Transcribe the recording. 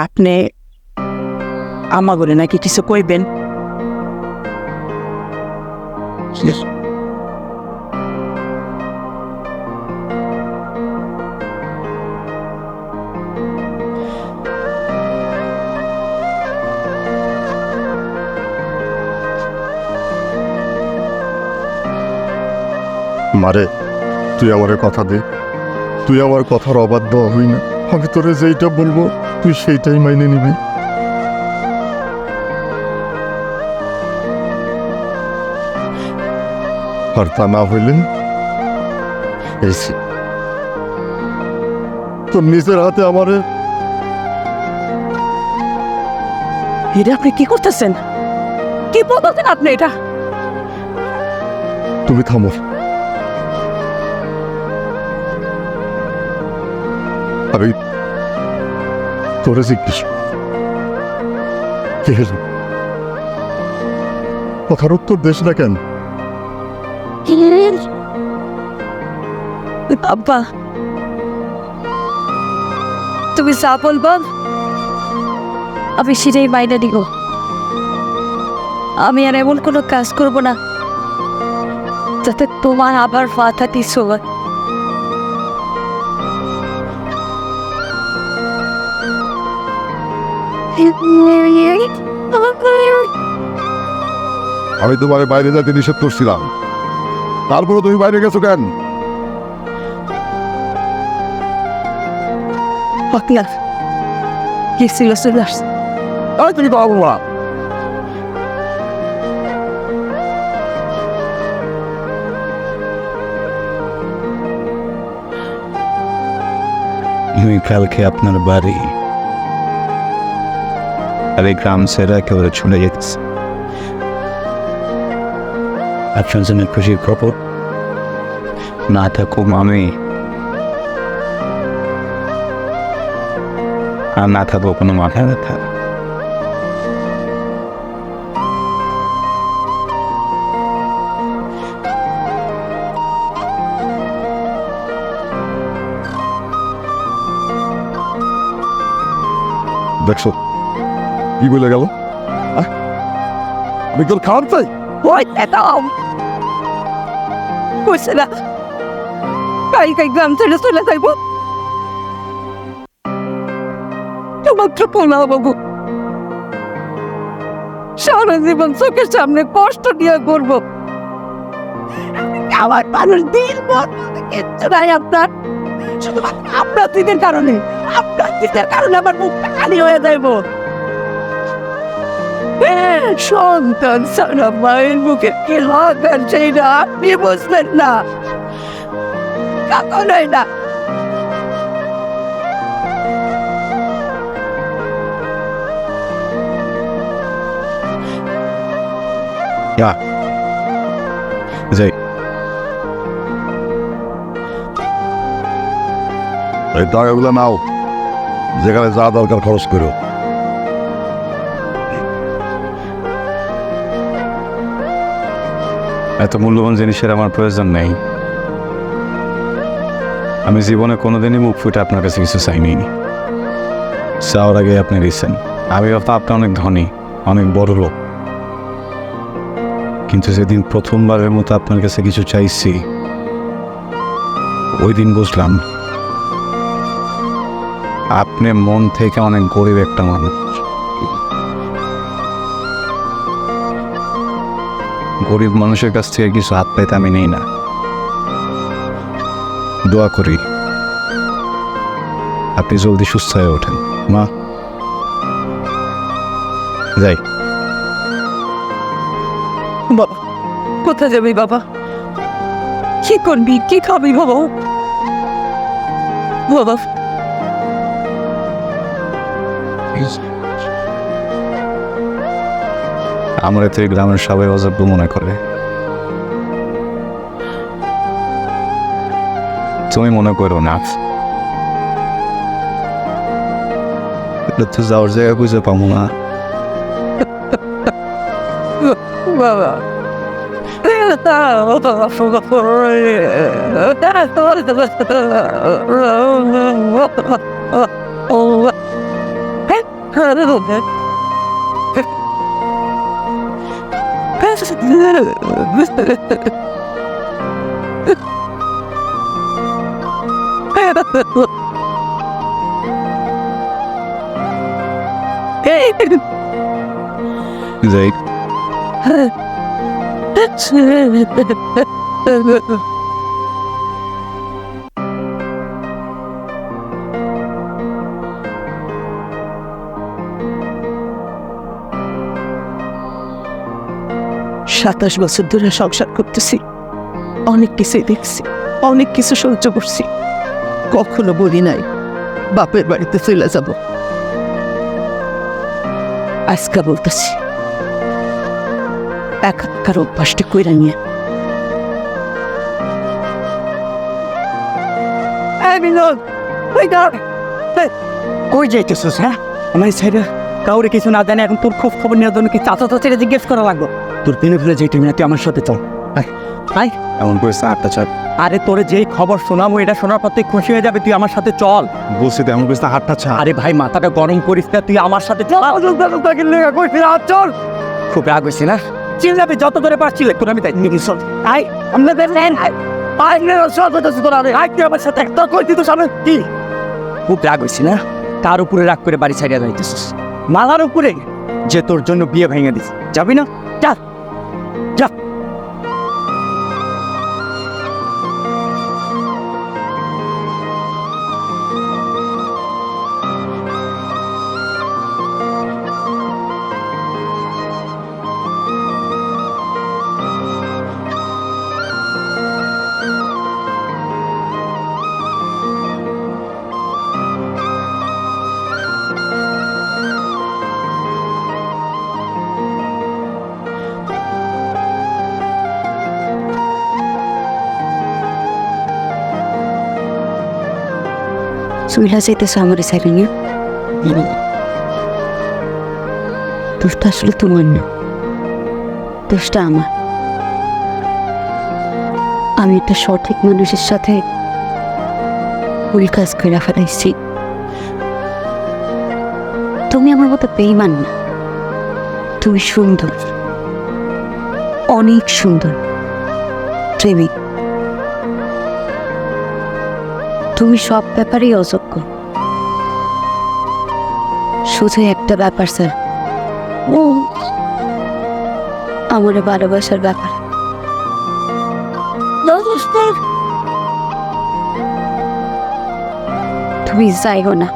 আপনি আমাগরে নাকি কিছু কইবেন? মারে, তুই আমার কথা দে, তুই আমার কথার অবাধ্য হই না। আমি তোরে যেইটা বলবো তুই সেইটাই মাইনে নিবি। আর তা না হইলে এই তোর নিজের হাতে আমারে। এটা আপনি কি করতেছেন? কি বলতেছেন আপনি এটা? তুমি থামো। আমি তোরে জিজ্ঞেস কি হলো, কথার উত্তর দেশ না কেন? আব্বা, তুমি যা বলবা আমি সেটাই মাইনে নিব। আমি আর এমন কোনো কাজ করব না যাতে তোমার আবার মাথা কিছু হয়। আমি তোমার বাইরে যেতে নিষেধ করছিলাম, তারপরে তুমি বাইরে গেছো কেন? আপনার কি ছিল চলে আসছে? তুমি তো বলবা আমি কালকে আপনার বাড়ি আর এই গ্রাম ছেড়ে একেবারে চলে যেতেছি। আপনার জন্য খুশির খবর, না থাকুম আমি আর না থাকবো কোনো মাথা ব্যথা। দেখছো কি বলে গেল? আমি তোর খাওয়ার চাই? ওই এটাও কইছে না কালকে গ্রাম ছেড়ে চলে যাইব। মাত্র পোলা বাবু সারা জীবন চোখের সামনে কষ্ট দিয়ে করবো। আমার মানুষ দিন ভর কিচ্ছু নাই আপনার, শুধুমাত্র আপনার দিদের কারণে, আপনার দিদের কারণে আমার মুখটা খালি হয়ে যাইব। সন্তান সারা মায়ের মুখে কি লাগার সেইটা আপনি বুঝবেন না, কখনোই না। যাই, এই টাকাগুলো নাও, যেখানে যা দরকার খরচ করো। এত মূল্যবান জিনিসের আমার প্রয়োজন নেই। আমি জীবনে কোনোদিনই মুখ ফুটে আপনার কাছে কিছু চাইনি। চাওয়ার আগে আপনি দিচ্ছেন। আমি হয়তো আপনি অনেক ধনী, অনেক বড় লোক, কিন্তু যেদিন প্রথমবারের মতো আপনার কাছে কিছু চাইছি ওই দিন বুঝলাম আপনি মন থেকে অনেক গরিব একটা মানুষ। গরিব মানুষের কাছ থেকে কিছু হাত পাইতে আমি নেই না। দোয়া করি আপনি জলদি সুস্থ হয়ে ওঠেন। মা, যাই। বাবা কোথায় যাবি বাবা? কি করবি, কি খাবি বাবা? বাবা আমরা তো এই গ্রামের সবাই অযোগ্য মনে করে। তুমি মনে করো না, তো যাওয়ার জায়গা খুঁজে পাবো না। বাবা যাই সাতাশ বছর ধরে সংসার করতেছি, অনেক কিছু দেখছি, অনেক কিছু সহ্য করছি। কখনো বলি নাই বাপের বাড়িতে চলে যাব। আজকা বলতেছি একার অভ্যাসটা কইরা নিয়ে কই যাইতেছিস? হ্যাঁ, আমার ছেলে কাউরে কিছু না জানে, এখন তোর খোঁজ খবর নেওয়ার জন্য কি চাচা চাচিরে জিজ্ঞেস করা লাগবে? তোর দিনে ফেলে যেতে না, তুই আমার সাথে চল। আয়। এমন করে আটটা চার আরে তোরে যেই খবর শোনাবো এটা শোনার পর তুই খুশি হয়ে যাবে, তুই আমার সাথে চল। বলছি তো এমন করে হাতটা ছা আরে ভাই মাথাটা গরম করিস না, তুই আমার সাথে চল। চল। খুব রাগ হয়েছি না? চিল যাবে যত করে পারছিলে, তোর আমি তাই নিয়ে চল। আয়, আমাদের আমার সাথে একটা করতি তো সামনে কি? খুব রাগ হয়েছি না? তার উপরে রাগ করে বাড়ি ছাড়িয়ে যাইতেছিস, মালার উপরে যে তোর জন্য বিয়ে ভেঙে দিস। যাবি না? যা যা। সুইলা যাইতেছো আমার সাইডে নিয়ে? দোষটা আসলে তোমার না, দোষটা আমার। আমি একটা সঠিক মানুষের সাথে ভুল কাজ করে ফেলাইছি। তুমি আমার মতো বেইমান না, তুমি সুন্দর, অনেক সুন্দর, প্রেমিক। তুমি সব ব্যাপারেই অযোগ্য, শুধু একটা ব্যাপার স্যার, আমার ভালোবাসার ব্যাপার। তুমি যাইও না।